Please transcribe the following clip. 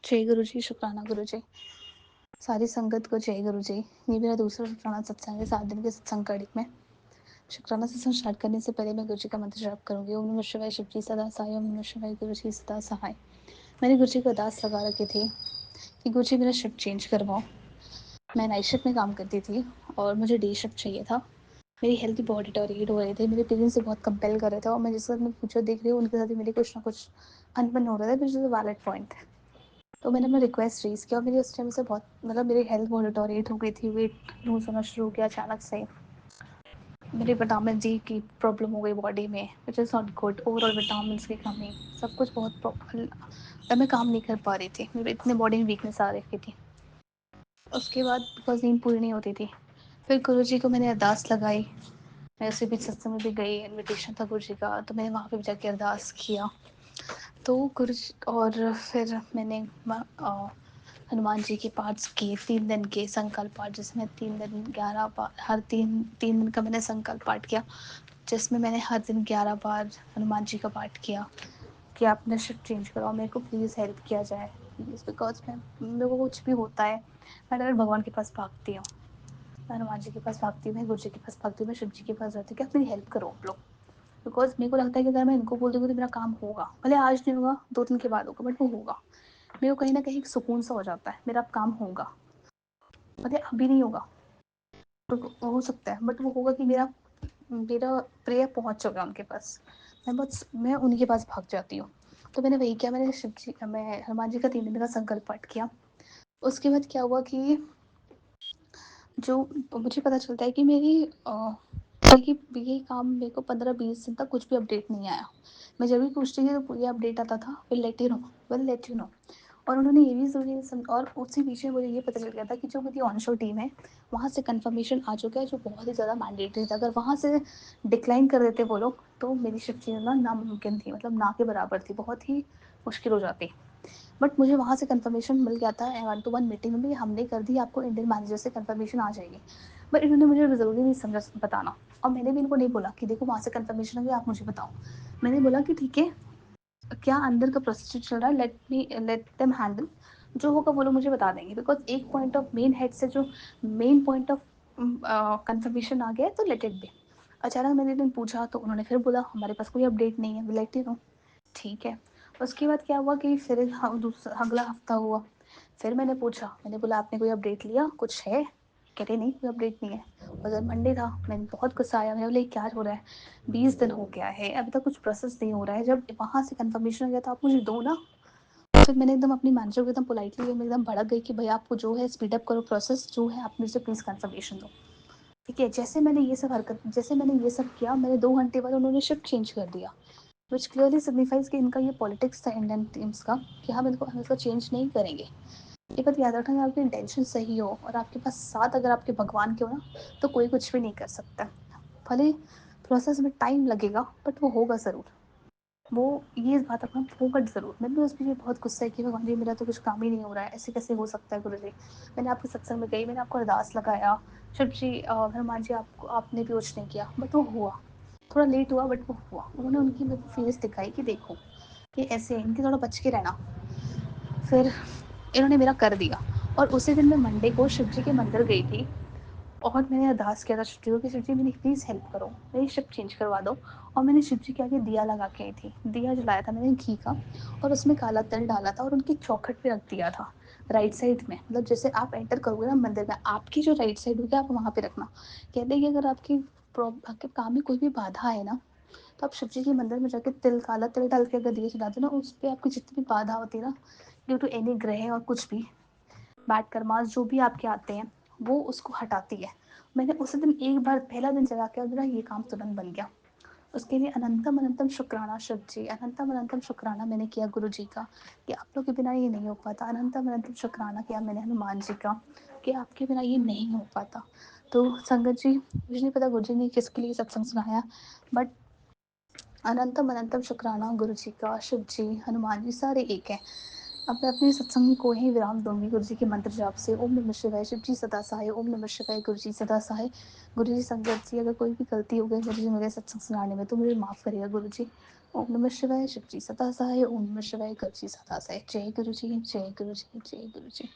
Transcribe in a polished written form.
जय गुरु जी, शुक्राना गुरु जी। सारी संगत को जय गुरु जी। ये मेरा दूसरा शुक्राना सत्संग है 7 दिन के सत्संग कड़ी में। शुक्राना सत्संग स्टार्ट करने से पहले मैं गुरु जी का मंत्र जाप करूंगी। ओम नमः शिवाय, शिव जी सदा सहाय। ओम नमः शिवाय, गुरु जी सदा सहाय। मैंने गुरु जी को अरदास लगा रखी थी कि गुरु जी मेरा शिफ्ट चेंज करवाओ। मैं नाइट शिफ्ट में काम करती थी और मुझे डे शिफ्ट चाहिए था। मेरी हेल्थ बहुत डिटोरिएट हो रहे थे, मेरे पेरेंट्स से बहुत कंपेल कर रहे थे और मैं जिस मैं फ्यूचर देख रही हूँ उनके साथ ही मेरी कुछ ना कुछ अनबन हो रहा था, which is a valid point. तो मैंने अपना रिक्वेस्ट रेज़ किया और मेरी उस टाइम से बहुत मेरी हेल्थ बहुत डिटोरिएट हो गई थी, वेट लूज़ होना शुरू हो गया अचानक से। मेरे विटामिन डी की प्रॉब्लम हो गई बॉडी में, which is not good. Overall vitamin की कमी, सब कुछ बहुत मैं काम नहीं कर पा रही थी, मेरे इतने बॉडी में वीकनेस आ रही थी। उसके बाद बिकॉज नींद पूरी नहीं होती थी, फिर गुरु जी को मैंने अरदास लगाई। मैं उसी बीच सत्संग में भी गई, इन्विटेशन था गुरु जी का, तो मैंने वहाँ पे भी जाके अरदास किया। तो गुरु और फिर मैंने हनुमान जी के पाठ किए 3 दिन के संकल्प पाठ, जिसमें 3 दिन 11 बार, हर तीन तीन दिन का मैंने संकल्प पाठ किया, जिसमें मैंने हर दिन 11 बार हनुमान जी का पाठ किया कि आप अपना शिफ्ट चेंज करो, मेरे को प्लीज़ हेल्प किया जाए प्लीज़। बिकॉज मैं, मेरे को कुछ भी होता है मैं डायरेक्ट भगवान के पास भागती हूँ, मैं हनुमान जी के पास भागती हूँ, मैं गुरु जी के पास भागती हूँ, मैं शिव जी के पास जाती हूँ कि आप मेरी हेल्प करो आप लोग। बिकॉज मेरे को लगता है कि अगर मैं इनको बोल दूँगी तो मेरा काम होगा, भले आज नहीं होगा 2 दिन के बाद होगा, बट वो होगा। मेरे को कहीं ना कहीं एक सुकून सा हो जाता है, मेरा काम होगा, भले अभी नहीं होगा तो हो सकता है, बट वो होगा कि मेरा मेरा प्रेयर पहुंच चुका उनके पास। मैं उनके पास भाग जाती हूँ। तो मैंने वही किया, मैंने शिव जी, मैं हनुमान जी का 3 दिन का संकल्प पाठ किया। उसके बाद क्या हुआ कि जो मुझे पता चलता है कि कि ये काम मेरे को 15-20 दिन तक कुछ भी अपडेट नहीं आया। मैं जब भी पूछती थी तो ये अपडेट आता था, विल लेट यू नो। और उन्होंने ये भी ज़रूरी और उसी बीच में मुझे ये पता चल गया था कि जो मेरी ऑन शो टीम है वहाँ से कंफर्मेशन आ चुका है, जो बहुत ही ज़्यादा मैंडेटरी था। अगर वहाँ से डिक्लाइन कर देते वो लोग तो मेरी शिफ्ट चेंज नामुमकिन थी, मतलब ना के बराबर थी, बहुत ही मुश्किल हो जाती। बट मुझे वहाँ से कंफर्मेशन मिल गया था 1-to-1 मीटिंग में भी, हमने कर दी, आपको इंडियन मैनेजर से कंफर्मेशन आ जाएगी। बट इन्होंने मुझे ज़रूरी नहीं समझा बताना, और मैंने भी इनको नहीं बोला कि देखो वहाँ से कंफर्मेशन आ गया आप मुझे बताओ। मैंने बोला कि ठीक है, क्या अंदर का प्रोसीजर चल रहा है, लेट देम हैंडल, जो होगा वो लोग मुझे बता देंगे। बिकॉज एक पॉइंट ऑफ मेन हेड से जो मेन पॉइंट ऑफ कंफर्मेशन आ गया है तो लेट इट बी। अचानक मैंने दिन पूछा तो उन्होंने फिर बोला हमारे पास कोई अपडेट नहीं है, लेट यू नो। ठीक है। उसके बाद क्या हुआ कि फिर अगला हफ्ता हुआ, फिर मैंने पूछा, मैंने बोला आपने कोई अपडेट लिया, कुछ है? कहते नहीं कोई अपडेट नहीं है। और जब मंडे था मैंने बहुत गुस्सा आया, मैंने बोला क्या हो रहा है, 20 दिन हो गया है अभी तक कुछ प्रोसेस नहीं हो रहा है, जब वहाँ से कंफर्मेशन हो गया तो आप मुझे दो ना। फिर मैंने एकदम अपनी मैनेजर को एकदम पोलाइटली मैं एकदम भड़क गई कि भाई आपको जो है स्पीड अप करो प्रोसेस, जो है आप मेरे से प्लीज़ कंफर्मेशन दो। ठीक है, जैसे मैंने ये सब किया, मैंने 2 घंटे बाद उन्होंने शिफ्ट चेंज कर दिया, विच क्लियरली सिग्निफाइज कि इनका ये पॉलिटिक्स था इंडियन टीम्स का कि हम इसको चेंज नहीं करेंगे। ये बात याद रखना, आपकी इंटेंशन सही हो और आपके पास साथ अगर आपके भगवान के हो ना, तो कोई कुछ भी नहीं कर सकता। भले प्रोसेस में टाइम लगेगा बट वो होगा ज़रूर। वो ये बात अपना होगा ज़रूर। मैंने भी उस पर बहुत गुस्सा है कि भगवान जी मेरा तो कुछ काम ही नहीं हो रहा है, ऐसे कैसे हो सकता है गुरु जी। मैंने आपके सत्संग में गई, मैंने आपको अरदास लगाया, शिव जी हनुमान जी आपको आपने भी कुछ नहीं किया, बट वो हुआ। थोड़ा लेट हुआ बट वो हुआ। उन्होंने उनकी मेरे को फेस दिखाई कि देखो ये ऐसे है, इनके थोड़ा बच के रहना। फिर इन्होंने मेरा कर दिया। और उसी दिन मैं मंडे को शिव जी के मंदिर गई थी और मैंने अरदास किया था शिव जी को कि शिव जी मेरी प्लीज़ हेल्प करो, मेरी शिफ्ट चेंज करवा दो। और मैंने शिव जी के आगे दिया लगा के आई थी, दिया जलाया था मैंने घी का, और उसमें काला तिल डाला था और उनकी चौखट पे रख दिया था राइट साइड में। मतलब जैसे आप एंटर करोगे ना मंदिर में, आपकी जो राइट साइड होगी आप वहाँ पे रखना। कहते हैं कि अगर आपके काम में कोई भी बाधा है ना, तो आप शिव जी के मंदिर में जाके काला तिल डाल के अगर दिए जला दो ना, उस पर आपकी जितनी भी बाधा होती है ना, ड्यू टू एनी ग्रह और कुछ भी बैड कर्मास जो भी आपके आते हैं, वो उसको हटाती है। मैंने उस दिन एक बार पहला दिन जगा के और मेरा ये काम तुरंत बन गया। उसके लिए अनंतम अनंतम शुक्राना शिव जी, अनंतम अनंतम शुक्राना मैंने किया गुरु जी का कि आप लोग के बिना ये नहीं हो पाता। अनंतम अनंतम शुक्राना किया मैंने हनुमान जी का कि आपके बिना ये नहीं हो पाता। तो संगत जी, मुझे नहीं पता गुरु जी ने किसके लिए सत्संग सुनाया, बट अनंतम अनंतम शुक्राना गुरु जी का, शिव जी, हनुमान जी सारे एक हैं। अब मैं अपने सत्संग को ही विराम दूंगी गुरु जी के मंत्र जाप से। ओम नमः शिवाय, शिव जी सदा सहाय। ओम नमः शिवाय, गुरु जी सदा सहाय। गुरु जी संगत जी, अगर कोई भी गलती हो गई गुरु जी मेरे सत्संग सुनाने में तो मुझे माफ़ करिएगा गुरु जी। ओम नमः शिवाय शिव जी सदा सहाय, ओम नमः शिवाय गुरु जी सदा सहाय। जय गुरु जी, जय गुरु जी, जय गुरु जी।